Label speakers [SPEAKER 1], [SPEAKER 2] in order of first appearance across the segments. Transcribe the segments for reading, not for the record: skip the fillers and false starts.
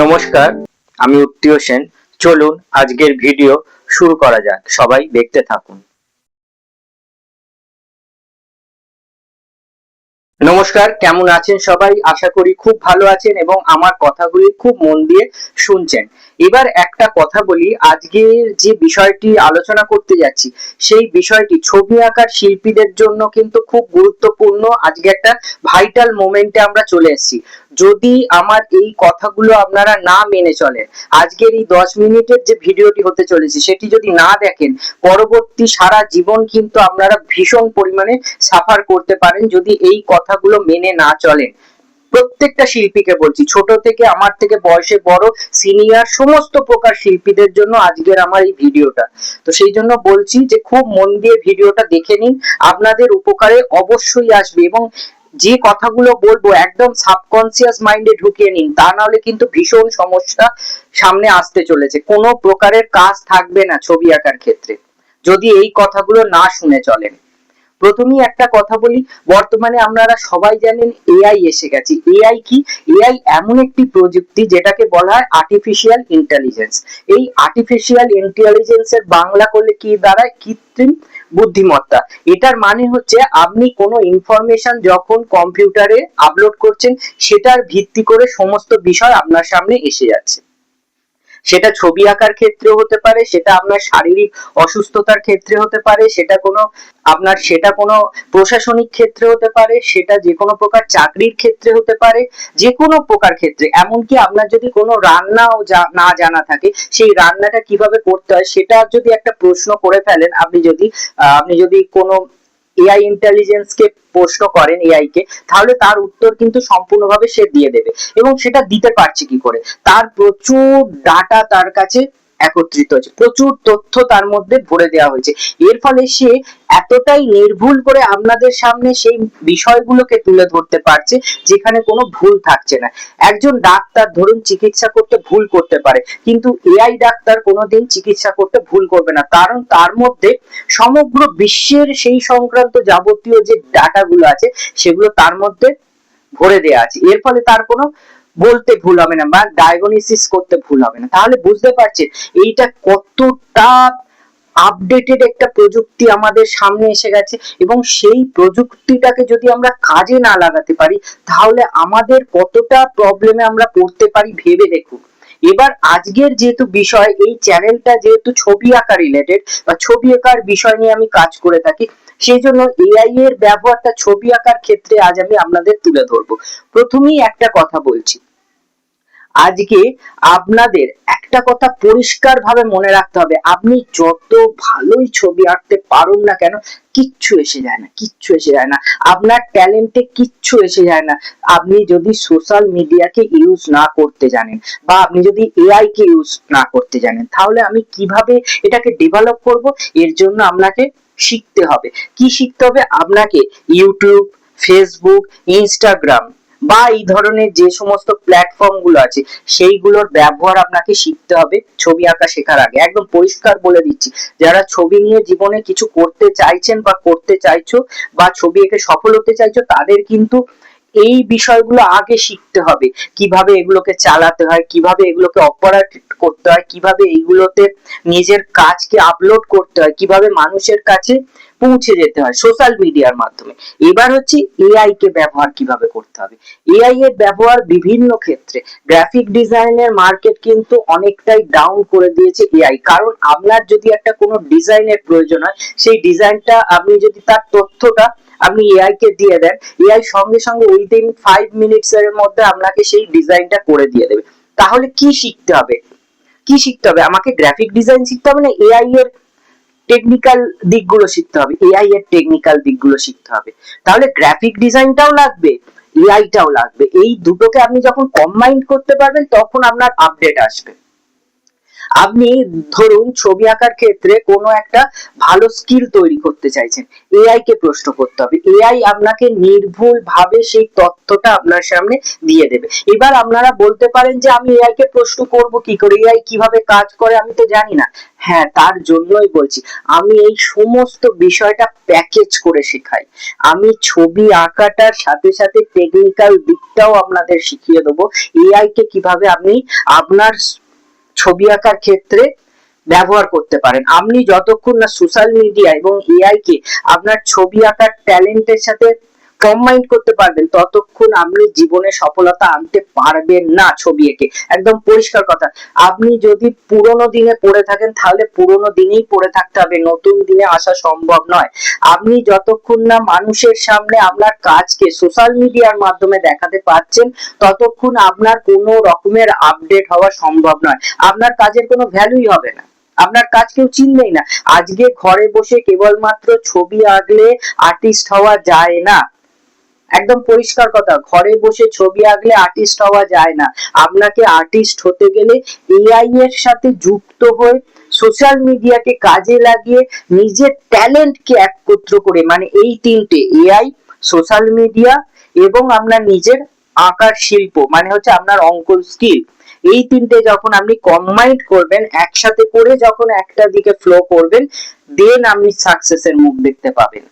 [SPEAKER 1] নমস্কার, আমি উত্তীয় সেন। চলুন আজকের ভিডিও শুরু করা যাক। সবাই দেখতে থাকুন। নমস্কার, কেমন আছেন সবাই? আশা করি খুব ভালো আছেন এবং আমার কথাগুলি খুব মন দিয়ে শুনছেন। এবার একটা কথা বলি, আজকের যে বিষয়টি আলোচনা করতে যাচ্ছি সেই বিষয়টি ছবি আঁকার শিল্পীদের জন্য কিন্তু খুব গুরুত্বপূর্ণ। আজকে একটা ভাইটাল মোমেন্টে আমরা চলে এসেছি। যদি আমার এই কথাগুলো আপনারা না মেনে চলেন, আজকের এই 10 মিনিটের যে ভিডিওটি হতে চলেছে সেটি যদি না দেখেন, পরবর্তী সারা জীবন কিন্তু আপনারা ভীষণ পরিমাণে সাফার করতে পারেন যদি এই কথাগুলো মেনে না চলেন। প্রত্যেকটা শিল্পীকে বলছি, ছোট থেকে আমার থেকে বয়সে বড়, সিনিয়র, সমস্ত প্রকার শিল্পীদের জন্য আজকের আমার এই ভিডিওটা। তো সেই জন্য বলছি যে খুব মন দিয়ে ভিডিওটা দেখে নিন, আপনাদের উপকারে অবশ্যই আসবে এবং যে কথাগুলো বলবো একদম সাবকনসিয়াস মাইন্ডে ঢুকিয়ে নিন, তা নাহলে কিন্তু ভীষণ সমস্যা সামনে আসতে চলেছে। কোনো প্রকারের কাজ থাকবে না ছবি আঁকার ক্ষেত্রে যদি এই কথাগুলো না শুনে চলেন। প্রথমেই একটা কথা বলি, বর্তমানে আপনারা সবাই জানেন এআই এসে গেছে। এআই কি? এআই এমন একটি প্রযুক্তি যেটাকে বলা হয় আর্টিফিশিয়াল ইন্টেলিজেন্স। এই আর্টিফিশিয়াল ইন্টেলিজেন্সের বাংলা করলে কি দাঁড়ায়? কৃত্রিম বুদ্ধিমত্তা। এটার মানে হচ্ছে আপনি কোনো ইনফরমেশন যখন কম্পিউটারে আপলোড করছেন, সেটার ভিত্তি করে সমস্ত বিষয় আপনার সামনে এসে যাচ্ছে। সেটা ছবি আঁকার ক্ষেত্রে হতে পারে, সেটা আপনার শারীরিক অসুস্থতার ক্ষেত্রে হতে পারে, সেটা কোনো প্রশাসনিক ক্ষেত্রে হতে পারে, সেটা যে কোনো প্রকার চাকরির ক্ষেত্রে হতে পারে, যে কোনো প্রকার ক্ষেত্রে। এমনকি আপনার যদি কোনো রান্নাও না জানা থাকে, সেই রান্নাটা কিভাবে করতে হয় সেটা যদি একটা প্রশ্ন করে ফেলেন, আপনি যদি কোনো এআই ইন্টেলিজেন্স কে প্রশ্ন করেন এআই কে, তাহলে তার উত্তর কিন্তু সম্পূর্ণভাবে সে দিয়ে দেবে। এবং সেটা দিতে পারছে কি করে? তার প্রচুর ডাটা তার কাছে একত্রিত হয়েছে, প্রচুর তথ্য তার মধ্যে ভরে দেওয়া হয়েছে। এর ফলে সে এতটাই নির্ভুল করে আপনাদের সামনে সেই বিষয়গুলোকে তুলে ধরতে পারছে যেখানে কোনো ভুল থাকছে না। একজন ডাক্তার ধরুন চিকিৎসা করতে ভুল করতে পারে, কিন্তু এআই ডাক্তার কোনোদিন চিকিৎসা করতে ভুল করবে না, কারণ তার মধ্যে সমগ্র বিশ্বের সেই সংক্রান্ত যাবতীয় যে ডাটাগুলো আছে সেগুলো তার মধ্যে ভরে দেওয়া আছে। এর ফলে তার কোনো বলতে ভুল হবে না বা ডায়াগনোসিস করতে ভুল হবে না। তাহলে বুঝতে পারছেন এইটা কতটা আপডেটেড একটা প্রযুক্তি আমাদের সামনে এসে গেছে। এবং সেই প্রযুক্তিটাকে যদি আমরা কাজে না লাগাতে পারি, তাহলে আমাদের কতটা প্রবলেমে আমরা পড়তে পারি ভেবে দেখুন। এবার আজকের যেহেতু বিষয়, এই চ্যানেলটা যেহেতু ছবি আঁকা রিলেটেড বা ছবি আঁকার বিষয় নিয়ে আমি কাজ করে থাকি, সেই জন্য এআই এর ব্যবহারটা ছবি আঁকার ক্ষেত্রে আজ আমি আপনাদের তুলে ধরবো। প্রথমেই একটা কথা বলছি, আজকে আপনাদের একটা কথা পরিষ্কার ভাবে মনে রাখতে হবে, আপনি যত ভালোই ছবি আঁকতে পারুন না কেন, কিচ্ছু এসে যায় না, কিচ্ছু এসে যায় না। আপনার ট্যালেন্টে কিচ্ছু এসে যায় না আপনি যদি সোশ্যাল মিডিয়াকে ইউজ না করতে জানেন বা আপনি যদি এআই কে ইউজ না করতে জানেন। তাহলে আমি কিভাবে এটাকে ডেভেলপ করব? এর জন্য আপনাকে শিখতে হবে। কি শিখতে হবে? আপনাকে ইউটিউব, ফেসবুক, ইনস্টাগ্রাম বা এই ধরনের যে সমস্ত প্ল্যাটফর্ম গুলো আছে সেইগুলোর ব্যবহার আপনাকে শিখতে হবে ছবি আঁকা শেখার আগে। একদম পরিষ্কার বলে দিচ্ছি, যারা ছবি নিয়ে জীবনে কিছু করতে চাইছেন বা করতে চাইছো বা ছবি এঁকে সফল হতে চাইছো, তাদের কিন্তু এই বিষয়গুলো আগে শিখতে হবে। কিভাবে এগুলোকে চালাতে হয়, কিভাবে এগুলোকে অপারেট করতে হয়, কিভাবে এইগুলোতে নিজের কাজকে আপলোড করতে হয়, কিভাবে মানুষের কাছে পৌঁছে যেতে হয় সোশ্যাল মিডিয়ার মাধ্যমে। এবার হচ্ছে এআই কে ব্যবহার কিভাবে করতে হবে। এআই এর ব্যবহার বিভিন্ন ক্ষেত্রে। গ্রাফিক ডিজাইনের মার্কেট কিন্তু অনেকটাই ডাউন করে দিয়েছে এআই, কারণ আপনার যদি একটা কোনো ডিজাইনের প্রয়োজন হয়, সেই ডিজাইনটা আপনি যদি তার তথ্যটা আপনি এআই কে দিয়ে দেন, এআই সঙ্গে সঙ্গে উইদিন 5 মিনিটস এর মধ্যে আপনাকে সেই ডিজাইনটা করে দিয়ে দেবে। তাহলে কি শিখতে হবে? কি শিখতে হবে? আমাকে গ্রাফিক ডিজাইন শিখতে হবে না এআই এর টেকনিক্যাল দিকগুলো শিখতে হবে? এআই এর টেকনিক্যাল দিকগুলো শিখতে হবে। তাহলে গ্রাফিক ডিজাইনটাও লাগবে, এআইটাও লাগবে। এই দুটোকে আপনি যখন কম্বাইন করতে পারবেন তখন আপনার আপডেট আসবে। আপনি ধরুন ছবি আঁকার ক্ষেত্রে কোনো একটা ভালো স্কিল তৈরি করতে চাইছেন, এআই কে প্রশ্ন করতে হবে, এআই আপনাকে নির্ভুল ভাবে সেই তথ্যটা আপনার সামনে দিয়ে দেবে। এবার আপনারা বলতে পারেন যে আমি এআই কে প্রশ্ন করব কি করে, এআই কিভাবে কাজ করে আমি তো জানি না। হ্যাঁ, তার জন্যই বলছি আমি এই সমস্ত বিষয়টা প্যাকেজ করে শেখাই। আমি ছবি আঁকাটার সাথে সাথে টেকনিক্যাল দিকটাও আপনাদের শিখিয়ে দেবো, এআই কে কিভাবে আপনি আপনার ছবি আঁকার ক্ষেত্রে ব্যবহার করতে পারেন। আপনি যতক্ষণ না সোশ্যাল মিডিয়া এবং এআই কে আপনার ছবি আঁকার ট্যালেন্টের সাথে কম্বাইন করতে পারবেন, ততক্ষণ আপনি জীবনে সফলতা আনতে পারবেন না ছবি এঁকে। একদম পরিষ্কার কথা। আপনি যদি পুরোনো দিনে পড়ে থাকেন তাহলে পুরোনো দিনেই পড়ে থাকতে হবে, নতুন দিনে আসা সম্ভব নয়। আপনি যতক্ষণ না মানুষের সামনে আপনার কাজকে সোশ্যাল মিডিয়ার মাধ্যমে দেখাতে পারছেন, ততক্ষণ আপনার কোনো রকমের আপডেট হওয়া সম্ভব নয়। আপনার কাজের কোনো ভ্যালুই হবে না, আপনার কাজ কেউ চিনবেই না। আজকে ঘরে বসে কেবলমাত্র ছবি আঁকলে আর্টিস্ট হওয়া যায় না। একদম পরিষ্কার কথা, ঘরে বসে ছবি আঁকলে আর্টিস্ট হওয়া যায় না। আপনাকে আর্টিস্ট হতে গেলে এআই এর সাথে যুক্ত হয়ে সোশ্যাল মিডিয়াকে কাজে লাগিয়ে নিজের ট্যালেন্টকে একত্র করে, মানে এই তিনটে, এআই, সোশ্যাল মিডিয়া এবং আপনার নিজের আঁকার শিল্প, মানে হচ্ছে আপনার অঙ্কন স্কিল, এই তিনটে যখন আপনি কম্বাইন্ড করবেন, একসাথে করে যখন একটা দিকে ফ্লো করবেন, দেন আপনি সাকসেসের মুখ দেখতে পাবেন।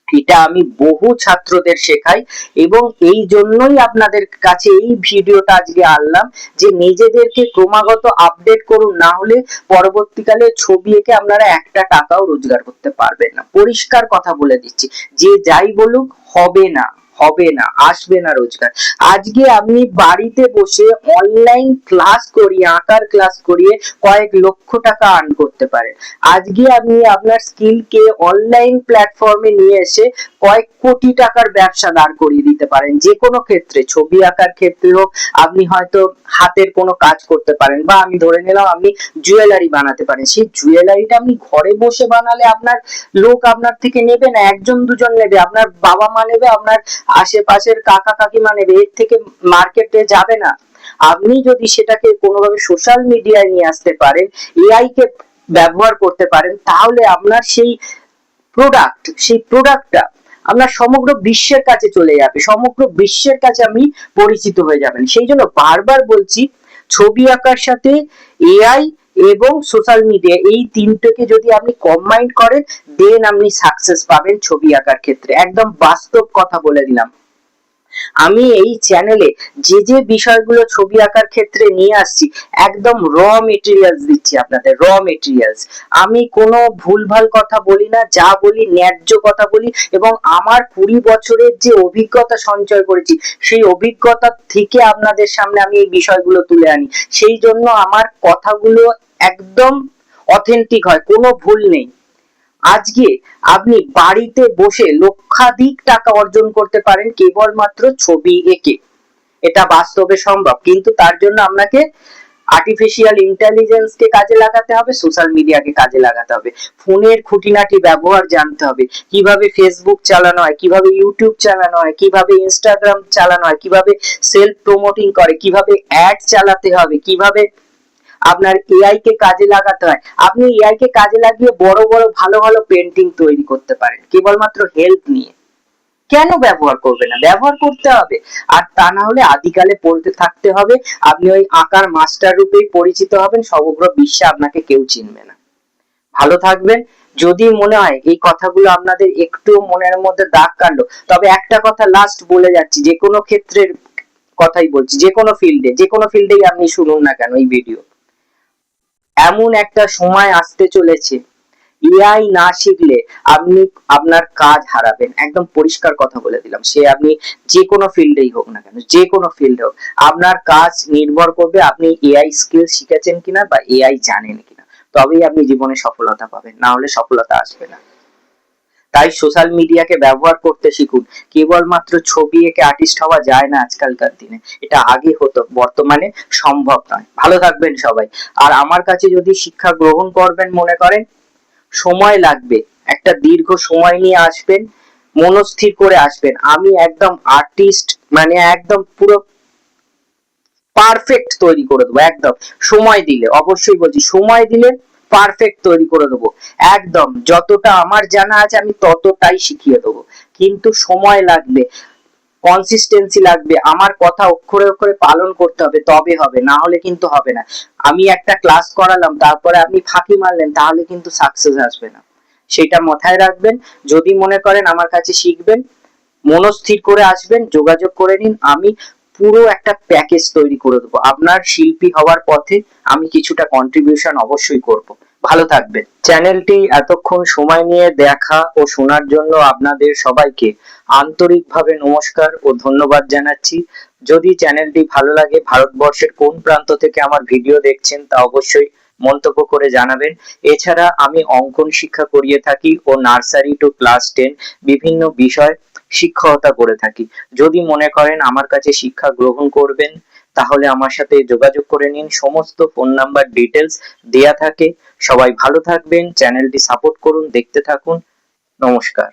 [SPEAKER 1] এটা আমি বহু ছাত্রদের শেখাই এবং এই জন্যই আপনাদের কাছে এই ভিডিওটা আজকে আনলাম যে নিজেদেরকে ক্রমাগত আপডেট করুন, না হলে পরবর্তীকালে ছবি এঁকে আপনারা একটা টাকাও রোজগার করতে পারবেন না। পরিষ্কার কথা বলে দিচ্ছি, যে যাই বলুক হবে না, হবে না, আসবে না রোজগার। আজকে আপনি বাড়িতে বসে অনলাইন ক্লাস করিয়ে, আঁকার ক্লাস করিয়ে কয়েক লক্ষ টাকা আর্ন করতে পারেন। আজকে আপনি আপনার স্কিলকে অনলাইন প্ল্যাটফর্মে নিয়ে এসে কয়েক কোটি টাকার ব্যবসা দাঁড় করিয়ে দিতে পারেন। যে কোনো ক্ষেত্রে, ছবি আঁকার ক্ষেত্রে হোক, আপনি হয়তো হাতের কোনো কাজ করতে পারেন, বা আমি ধরে নিলাম আপনি জুয়েলারি বানাতে পারেন। সেই জুয়েলারিটা আপনি ঘরে বসে বানালে আপনার লোক আপনার থেকে নেবে না, একজন দুজন নেবে, আপনার বাবা মা নেবে, আপনার আশেপাশের কাকা কাকিমা নেবে, এর থেকে মার্কেটে যাবে না। আপনি যদি সেটাকে কোনোভাবে সোশ্যাল মিডিয়ায় নিয়ে আসতে পারেন, এআই কে ব্যবহার করতে পারেন, তাহলে আপনার সেই প্রোডাক্টটা আপনার সমগ্র বিশ্বের কাছে চলে যাবে, সমগ্র বিশ্বের কাছে আপনি পরিচিত হয়ে যাবেন। সেই জন্য বারবার বলছি, ছবি আঁকার সাথে এআই এবং সোশ্যাল মিডিয়া, এই তিনটেকে যদি আপনি কম্বাইন করেন, দেন আপনি সাকসেস পাবেন ছবি আঁকার ক্ষেত্রে। একদম বাস্তব কথা বলে দিলাম। আমি এই চ্যানেলে যে যে বিষয়গুলো ছবি আঁকার ক্ষেত্রে নিয়ে আসছি, একদম র মেটেরিয়ালস দিচ্ছি আপনাদের, র মেটেরিয়ালস। আমি কোনো ভুলভাল কথা বলি না, যা বলি ন্যায্য কথা বলি, এবং আমার 20 বছরের যে অভিজ্ঞতা সঞ্চয় করেছি, সেই অভিজ্ঞতা থেকে আপনাদের সামনে আমি এই বিষয়গুলো তুলে আনি। সেই জন্য আমার কথাগুলো একদম অথেন্টিক হয়, কোনো ভুল নেই। আজকে আপনি বাড়িতে বসে লক্ষাধিক টাকা অর্জন করতে পারেন কেবলমাত্র ছবি এঁকে। এটা বাস্তবে সম্ভব, কিন্তু তার জন্য আপনাকে আর্টিফিশিয়াল ইন্টেলিজেন্স কে কাজে লাগাতে হবে, সোশ্যাল মিডিয়াকে কাজে লাগাতে হবে, ফোনের খুঁটিনাটি ব্যবহার জানতে হবে, কিভাবে ফেসবুক চালানো হয়, কিভাবে ইউটিউব চালানো হয়, কিভাবে ইনস্টাগ্রাম চালানো হয়, কিভাবে সেলফ প্রমোটিং করে, কিভাবে অ্যাড চালাতে হবে, কিভাবে আপনার এআই কে কাজে লাগাতে হয়। আপনি এআই কে কাজে লাগিয়ে বড় বড় ভালো ভালো পেন্টিং তৈরি করতে পারেন কেবলমাত্র হেল্প নিয়ে। কেন ব্যবহার করবে না? ব্যবহার করতে হবে। আর তা না হলে আদিকালে পড়তে থাকতে হবে, আপনি ওই আঁকার মাস্টার রূপেই পরিচিত হবেন, সমগ্র বিশ্বে আপনাকে কেউ চিনবে না। ভালো থাকবেন। যদি মনে হয় এই কথাগুলো আপনাদের একটু মনের মধ্যে দাগ কাটলো, তবে একটা কথা লাস্ট বলে যাচ্ছি, যে কোনো ক্ষেত্রের কথাই বলছি, যে কোনো ফিল্ডেই আপনি শুনুন না কেন এই ভিডিও, এমন একটা সময় আসতে চলেছে, এআই না শিখলে আপনি আপনার কাজ হারাবেন। একদম পরিষ্কার কথা বলে দিলাম। সে আপনি যে কোনো ফিল্ডেই হোক না কেন, যে কোনো ফিল্ডে হোক, আপনার কাজ নির্ভর করবে আপনি এআই স্কিল শিখেছেন কিনা বা এআই জানেন কিনা, তবেই আপনি জীবনে সফলতা পাবেন, না হলে সফলতা আসবে না। তাই সোশ্যাল মিডিয়াকে ব্যবহার করতে শিখুন। কেবলমাত্র ছবি এঁকে আর্টিস্ট হওয়া যায় না আজকালকার দিনে, এটা আগে হতো, বর্তমানে সম্ভব নয়। ভালো থাকবেন সবাই। আর আমার কাছে যদি শিক্ষা গ্রহণ করবেন মনে করেন, সময় লাগবে, একটা দীর্ঘ সময় নিয়ে আসবেন, মনস্থির করে আসবেন। আমি একদম আর্টিস্ট, মানে একদম পুরো পারফেক্ট তৈরি করে দেবো একদম। সময় দিলে, অবশ্যই বলছি, সময় দিলে পারফেক্ট তৈরি করে দেবো একদম। যতটা আমার জানা আছে আমি ততটাই শিখিয়ে দেবো, কিন্তু সময় লাগবে, কনসিস্টেন্সি লাগবে, আমার কথা অক্ষরে অক্ষরে পালন করতে হবে, তবে হবে, না হলে কিন্তু হবে না। আমি একটা ক্লাস করালাম তারপরে আপনি ফাঁকি মারলেন, তাহলে কিন্তু সাকসেস আসবে না, সেটা মাথায় রাখবেন। যদি মনে করেন আমার কাছে শিখবেন, মনস্থির করে আসবেন, যোগাযোগ করে নিন, আমি পুরো একটা প্যাকেজ তৈরি করে দেবো। আপনার শিল্পী হওয়ার পথে আমি কিছুটা কন্ট্রিবিউশন অবশ্যই করব। ভালো থাকবেন। চ্যানেলটি এতক্ষণ সময় নিয়ে দেখা ও শোনার জন্য আপনাদের সবাইকে আন্তরিকভাবে নমস্কার ও ধন্যবাদ জানাচ্ছি। যদি চ্যানেলটি ভালো লাগে, ভারতবর্ষের কোন প্রান্ত থেকে আমার ভিডিও দেখছেন তা অবশ্যই মন্তব্য করে জানাবেন। এছাড়া আমি অঙ্কন শিক্ষা করিয়ে থাকি ও নার্সারি টু ক্লাস 10 বিভিন্ন বিষয় শিক্ষকতা করে থাকি। যদি মনে করেন আমার কাছে শিক্ষা গ্রহণ করবেন, তাহলে আমার সাথে যোগাযোগ করে নিন, সমস্ত ফোন নাম্বার ডিটেলস দেয়া থাকে। সবাই ভালো থাকবেন, চ্যানেলটি সাপোর্ট করুন, দেখতে থাকুন। নমস্কার।